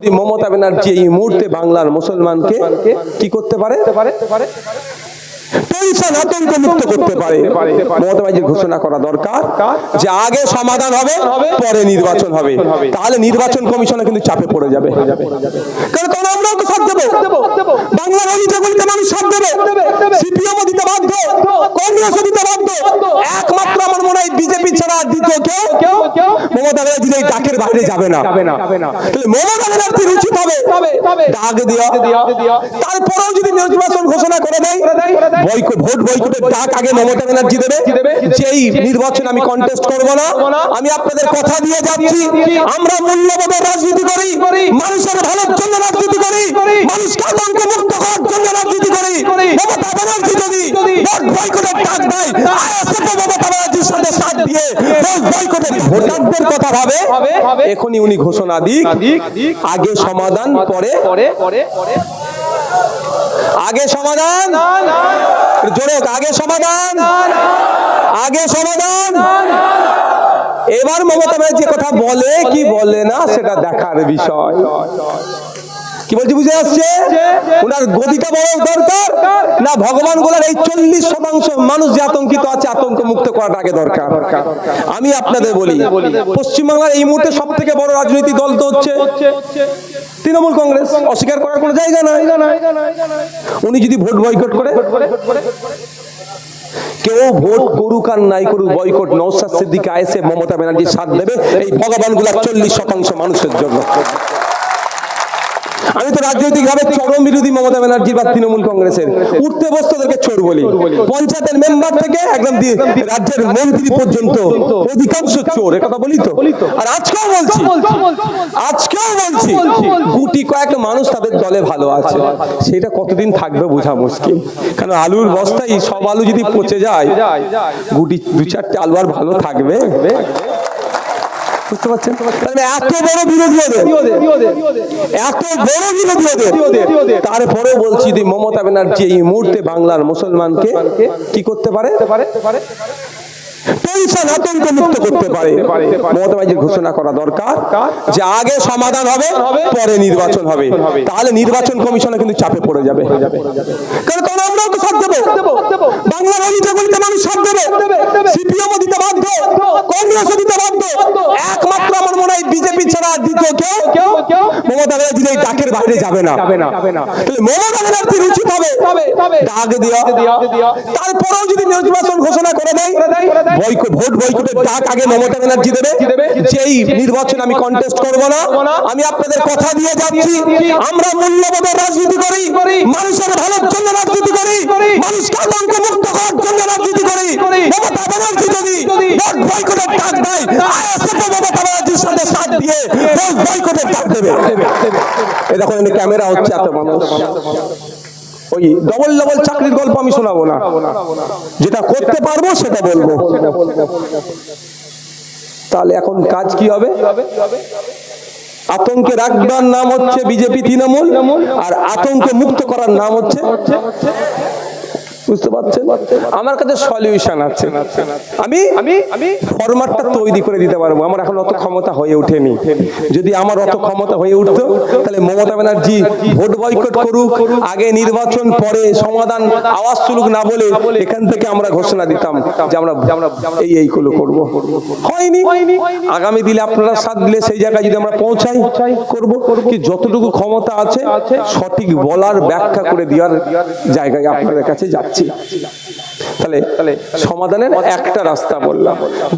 মমতা ব্যানার্জি এই মুহূর্তে বাংলার মুসলমানকে কি করতে পারে? টেনশন আতঙ্ক মুক্ত করতে পারে। মমতা ব্যানার্জির ঘোষণা করা দরকার যে আগে সমাধান হবে, পরে নির্বাচন হবে। তাহলে নির্বাচন কমিশনে কিন্তু চাপে পড়ে যাবে। কারণ আমরাও তো সাথ দেবো, বাংলার অভিযোগগুলিতে মানুষ সাথ দেবে। সিপিএমও দিতে বাধ্য, কংগ্রেসও দিতে বাধ্য। একমাত্র আমার মনে হয় বিজেপি ছাড়া দ্বিতীয় কেউ মমতা ব্যানার্জির এই ডাকের বাইরে যাবে না। তাহলে মমতা ব্যানার্জির উচিত হবে ডাক দেওয়া। তারপরেও যদি নির্বাচন ঘোষণা করে দেয়, ভোট বয়কটের ডাক আগে মমতা ব্যানার্জি দেবে যে এই নির্বাচন আমি কন্টেস্ট করব না। আমি আপনাদের কথা দিয়ে যাচ্ছি, আমরা মূল্যবোধের রাজনীতি করি, মানুষের ভালোর জন্য রাজনীতি করি, মানুষকে আতঙ্ক মুক্ত করার জন্য রাজনীতি করি। মমতা ব্যানার্জি যদি ভোট বয়কটের ডাক দেয়, আইএসএফ মমতা ব্যানার্জির সাথে সাথ দিয়ে ভোট বয়কটের ভোটারদের কথা ভাবে, এখনই উনি ঘোষণা দিক আগে সমাধান পরে আগে সমাধান, জোরে আগে সমাধান, আগে সমাধান। এবার মমতা ব্যানার্জি কথা বলে কি বলে না সেটা দেখার বিষয়। কি বলছি বুঝে আসছে? ওনার গদিটা বড় দরকার না ভগবান গোলার এই 40% মানুষ যে আতঙ্কিত আছে আতঙ্ক মুক্ত করাটা আগে দরকার। আমি আপনাদের বলি, পশ্চিমবাংলার এই মুহূর্তে সব থেকে বড় রাজনৈতিক দল তো হচ্ছে তৃণমূল কংগ্রেস। অস্বীকার করার কোনো জায়গা নাই। উনি যদি ভোট বয়কট করে, কেউ ভোট করুক আর নাই করুক, বয়কট নওশাদ সিদ্দিক আইএসএফ মমতা ব্যানার্জির সাথ দেবে এই ভগবান গোলার 40% মানুষের জন্য। আমি তো রাজনৈতিক ভাবে চরম বিরোধী মমতা ব্যানার্জি বা তৃণমূল কংগ্রেসের। উঠতে বসতে ওদেরকে চোর বলি। পঞ্চায়েতের মেম্বার থেকে একদম রাজ্যের মন্ত্রী পর্যন্ত অধিকাংশ চোর, একথা বলি তো। আর আজকেও বলছি গুটি কয়েক মানুষ তাদের দলে ভালো আছে, সেটা কতদিন থাকবে বোঝা মুশকিল। কারণ আলুর বস্তায় সব আলু যদি পচে যায়, গুটি 2-4টে আলু আর ভালো থাকবে? বুঝতে পারছেন? এত বড় বিরোধী ওদের, তারপরেও বলছি মমতা ব্যানার্জি এই মুহূর্তে বাংলার মুসলমানকে কি করতে পারে? টেনশন আতঙ্ক মুক্ত করতে পারে। মমতা ব্যানার্জির ঘোষণা করা দরকার যে আগে সমাধান হবে, পরে নির্বাচন হবে। তাহলে নির্বাচন কমিশনে কিন্তু চাপে পড়ে যাবে। কারণ আমরাও তো সাথ দেবো, বাংলার অভিযোগগুলিতে মানুষ সাথ দেবে। সিপিএমও দিতে বাধ্য, কংগ্রেসও দিতে বাধ্য। একমাত্র আমার মনে হয় বিজেপি ছাড়া দ্বিতীয় কেউ মমতা ব্যানার্জির এই ডাকের বাইরে যাবে না। তাহলে মমতা ব্যানার্জির উচিত হবে ডাক দেওয়া। তারপরেও যদি নির্বাচন ঘোষণা করে দেয়, ভোট বয়কটের ডাক আগে মমতা ব্যানার্জি দেবে যে এই নির্বাচন আমি কন্টেস্ট করব না। আমি আপনাদের কথা দিয়ে যাচ্ছি, আমরা মূল্যবোধের রাজনীতি করি, মানুষের ভালোর জন্য রাজনীতি করি, মানুষকে আতঙ্ক মুক্ত করার জন্য রাজনীতি করি। মমতা ব্যানার্জি যদি ভোট বয়কটের ডাক দেয়, আইএসএফ মমতা ব্যানার্জির সাথে সাথ দিয়ে ভোট বয়কটের ডাক দেবে। এই দেখুন ক্যামেরা হচ্ছে, এত মানুষ। ওই ডবল চাকরির গল্প আমি শোনাবো না, যেটা করতে পারবো সেটা বলবো। তাহলে এখন কাজ কি হবে? আতঙ্কে রাখবার নাম হচ্ছে বিজেপি তৃণমূল, আর আতঙ্ক মুক্ত করার নাম হচ্ছে, বুঝতে পারছেন? আমার কাছে সলিউশন আছে। আমি ফরম্যাটটা তৈরি করে দিতে পারবো। আমার এখন অত ক্ষমতা হয়ে ওঠেনি। যদি আমার অত ক্ষমতা হয়ে উঠতো, তাহলে মমতা ব্যানার্জি ভোট বয়কট করুক, আগে নির্বাচন পরে সমাধান, আওয়াজ তুলুক না বলে এখান থেকে আমরা ঘোষণা দিতাম যে আমরা এইগুলো করবো। হয়নি। আগামী দিনে আপনারা সাথ দিলে সেই জায়গায় যদি আমরা পৌঁছাই, করবো কি যতটুকু ক্ষমতা আছে সঠিক বলার, ব্যাখ্যা করে দেওয়ার জায়গায় আপনাদের কাছে যাচ্ছি। তাহলে সমাধানের একটা রাস্তা বললাম।